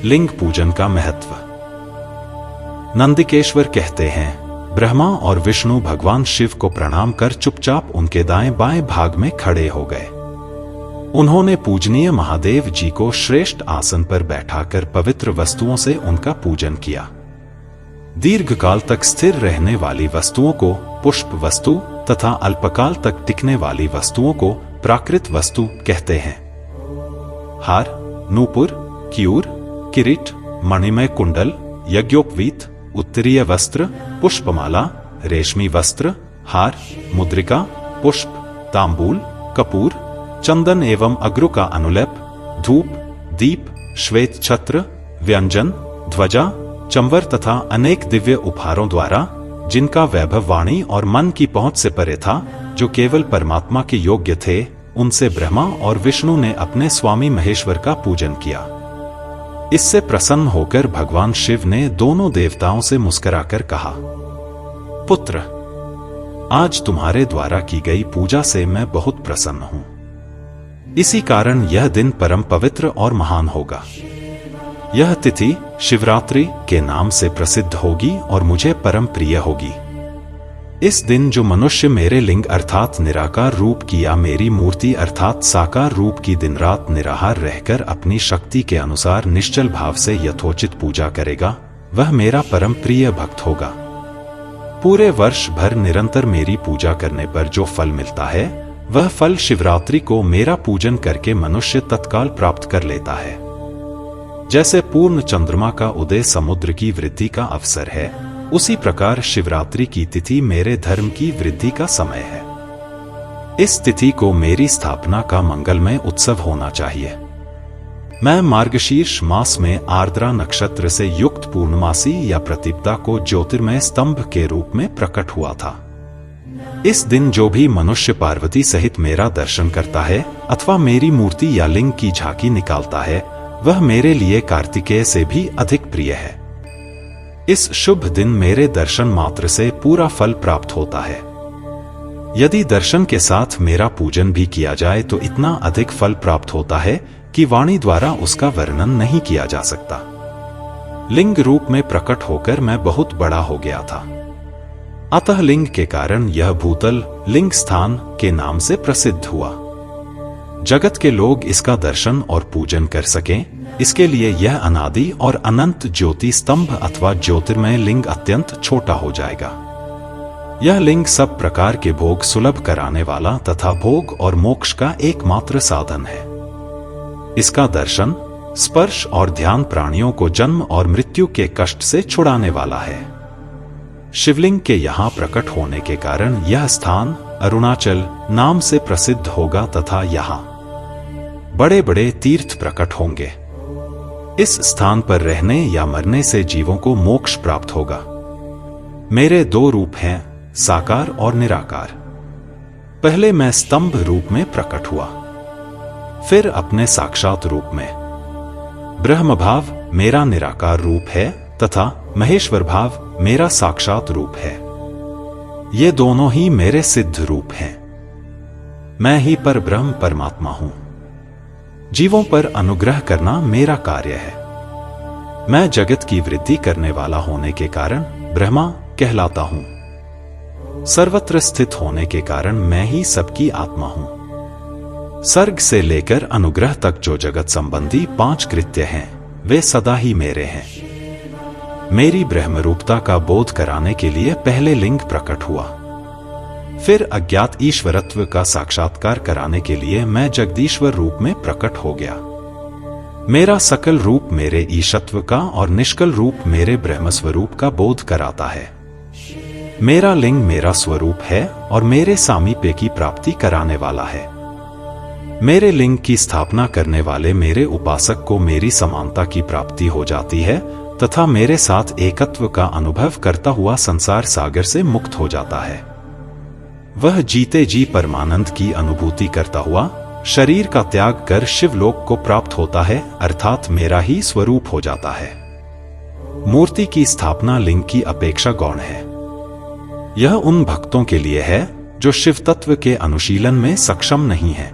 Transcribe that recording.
लिंग पूजन का महत्व। नंदिकेश्वर कहते हैं, ब्रह्मा और विष्णु भगवान शिव को प्रणाम कर चुपचाप उनके दाएं बाएं भाग में खड़े हो गए। उन्होंने पूजनीय महादेव जी को श्रेष्ठ आसन पर बैठाकर पवित्र वस्तुओं से उनका पूजन किया। दीर्घकाल तक स्थिर रहने वाली वस्तुओं को पुष्प वस्तु तथा अल्पकाल तक टिकने वाली वस्तुओं को प्राकृत वस्तु कहते हैं। हार, नूपुर, क्यूर, किरीट, मणिमय कुंडल, यज्ञोपवीत, उत्तरीय वस्त्र, पुष्पमाला, रेशमी वस्त्र, हार, मुद्रिका, पुष्प, तांबूल, कपूर, चंदन एवं अग्रु का अनुलेप, धूप, दीप, श्वेत छत्र, व्यंजन, ध्वजा, चंवर तथा अनेक दिव्य उपहारों द्वारा, जिनका वैभव वाणी और मन की पहुंच से परे था, जो केवल परमात्मा के योग्य थे, उनसे ब्रह्मा और विष्णु ने अपने स्वामी महेश्वर का पूजन किया। इससे प्रसन्न होकर भगवान शिव ने दोनों देवताओं से मुस्कुराकर कहा, पुत्र, आज तुम्हारे द्वारा की गई पूजा से मैं बहुत प्रसन्न हूं। इसी कारण यह दिन परम पवित्र और महान होगा। यह तिथि शिवरात्रि के नाम से प्रसिद्ध होगी और मुझे परम प्रिय होगी। इस दिन जो मनुष्य मेरे लिंग अर्थात निराकार रूप की या मेरी मूर्ति अर्थात साकार रूप की दिन रात निराहार रहकर अपनी शक्ति के अनुसार निश्चल भाव से यथोचित पूजा करेगा, वह मेरा परम प्रिय भक्त होगा। पूरे वर्ष भर निरंतर मेरी पूजा करने पर जो फल मिलता है, वह फल शिवरात्रि को मेरा पूजन करके मनुष्य तत्काल प्राप्त कर लेता है। जैसे पूर्ण चंद्रमा का उदय समुद्र की वृद्धि का अवसर है, उसी प्रकार शिवरात्रि की तिथि मेरे धर्म की वृद्धि का समय है। इस तिथि को मेरी स्थापना का मंगलमय उत्सव होना चाहिए। मैं मार्गशीर्ष मास में आर्द्रा नक्षत्र से युक्त पूर्णमासी या प्रतिपदा को ज्योतिर्मय स्तंभ के रूप में प्रकट हुआ था। इस दिन जो भी मनुष्य पार्वती सहित मेरा दर्शन करता है अथवा मेरी मूर्ति या लिंग की झांकी निकालता है, वह मेरे लिए कार्तिकेय से भी अधिक प्रिय है। इस शुभ दिन मेरे दर्शन मात्र से पूरा फल प्राप्त होता है। यदि दर्शन के साथ मेरा पूजन भी किया जाए तो इतना अधिक फल प्राप्त होता है कि वाणी द्वारा उसका वर्णन नहीं किया जा सकता। लिंग रूप में प्रकट होकर मैं बहुत बड़ा हो गया था। अतः लिंग के कारण यह भूतल लिंग स्थान के नाम से प्रसिद्ध हुआ। जगत के लोग इसका दर्शन और पूजन कर सकें, इसके लिए यह अनादि और अनंत ज्योति स्तंभ अथवा ज्योतिर्मय लिंग अत्यंत छोटा हो जाएगा। यह लिंग सब प्रकार के भोग सुलभ कराने वाला तथा भोग और मोक्ष का एकमात्र साधन है। इसका दर्शन, स्पर्श और ध्यान प्राणियों को जन्म और मृत्यु के कष्ट से छुड़ाने वाला है। शिवलिंग के यहाँ प्रकट होने के कारण यह स्थान अरुणाचल नाम से प्रसिद्ध होगा तथा यहाँ बड़े बड़े तीर्थ प्रकट होंगे। इस स्थान पर रहने या मरने से जीवों को मोक्ष प्राप्त होगा। मेरे दो रूप हैं, साकार और निराकार। पहले मैं स्तंभ रूप में प्रकट हुआ, फिर अपने साक्षात रूप में। ब्रह्म भाव मेरा निराकार रूप है तथा महेश्वर भाव मेरा साक्षात रूप है। ये दोनों ही मेरे सिद्ध रूप हैं। मैं ही पर ब्रह्म परमात्मा हूं। जीवों पर अनुग्रह करना मेरा कार्य है। मैं जगत की वृद्धि करने वाला होने के कारण ब्रह्मा कहलाता हूं। सर्वत्र स्थित होने के कारण मैं ही सबकी आत्मा हूं। सर्ग से लेकर अनुग्रह तक जो जगत संबंधी 5 कृत्य हैं, वे सदा ही मेरे हैं। मेरी ब्रह्मरूपता का बोध कराने के लिए पहले लिंग प्रकट हुआ, फिर अज्ञात ईश्वरत्व का साक्षात्कार कराने के लिए मैं जगदीश्वर रूप में प्रकट हो गया। मेरा सकल रूप मेरे ईशत्व का और निष्कल रूप मेरे ब्रह्म स्वरूप का बोध कराता है। मेरा लिंग मेरा स्वरूप है और मेरे सामीप्य की प्राप्ति कराने वाला है। मेरे लिंग की स्थापना करने वाले मेरे उपासक को मेरी समानता की प्राप्ति हो जाती है तथा मेरे साथ एकत्व का अनुभव करता हुआ संसार सागर से मुक्त हो जाता है। वह जीते जी परमानंद की अनुभूति करता हुआ शरीर का त्याग कर शिवलोक को प्राप्त होता है, अर्थात मेरा ही स्वरूप हो जाता है। मूर्ति की स्थापना लिंग की अपेक्षा गौण है। यह उन भक्तों के लिए है जो शिव तत्व के अनुशीलन में सक्षम नहीं है।